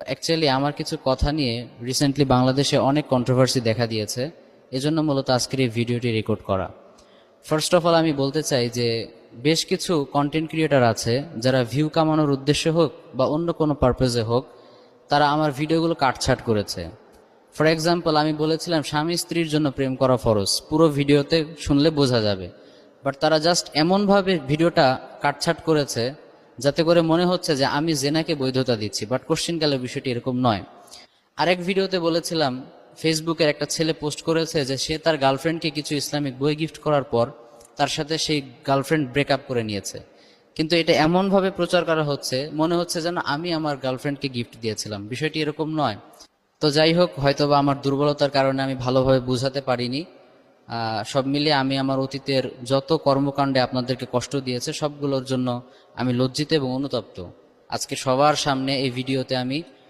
Actually আমার কিছু কথা নিয়ে রিসেন্টলি বাংলাদেশে অনেক কন্ট্রোভার্সি দেখা দিয়েছে, এজন্য মূলত আজকের এই ভিডিওটি রেকর্ড করা। ফার্স্ট অফ অল আমি বলতে চাই যে বেশ কিছু কন্টেন্ট ক্রিয়েটার আছে যারা ভিউ কামানোর উদ্দেশ্যে হোক বা অন্য কোনো পারপাজে হোক, তারা আমার ভিডিওগুলো কাটছাট করেছে। ফর এক্সাম্পল, আমি বলেছিলাম স্বামী স্ত্রীর জন্য প্রেম করা ফরজ, পুরো ভিডিওতে শুনলে বোঝা যাবে। বাট তারা জাস্ট এমনভাবে ভিডিওটা কাটছাট করেছে যাতে করে মনে হচ্ছে যে আমি জেনাকে বৈধতা দিচ্ছি, বাট কোশ্চিনকালের বিষয়টি এরকম নয়। আরেক ভিডিওতে বলেছিলাম ফেসবুকের একটা ছেলে পোস্ট করেছে যে সে তার গার্লফ্রেন্ডকে কিছু ইসলামিক বই গিফট করার পর তার সাথে সেই গার্লফ্রেন্ড ব্রেকআপ করে নিয়েছে। কিন্তু এটা এমনভাবে প্রচার করা হচ্ছে মনে হচ্ছে যেন আমি আমার গার্লফ্রেন্ডকে গিফট দিয়েছিলাম, বিষয়টি এরকম নয়। তো যাই হোক, হয়তোবা আমার দুর্বলতার কারণে আমি ভালোভাবে বুঝাতে পারিনি। সব মিলিয়ে আমি আমার অতীতের যত কর্মকাণ্ডে আপনাদেরকে কষ্ট দিয়েছে সবগুলোর জন্য আমি লজ্জিত এবং অনুতপ্ত। আজকে সবার সামনে এই ভিডিওতে আমি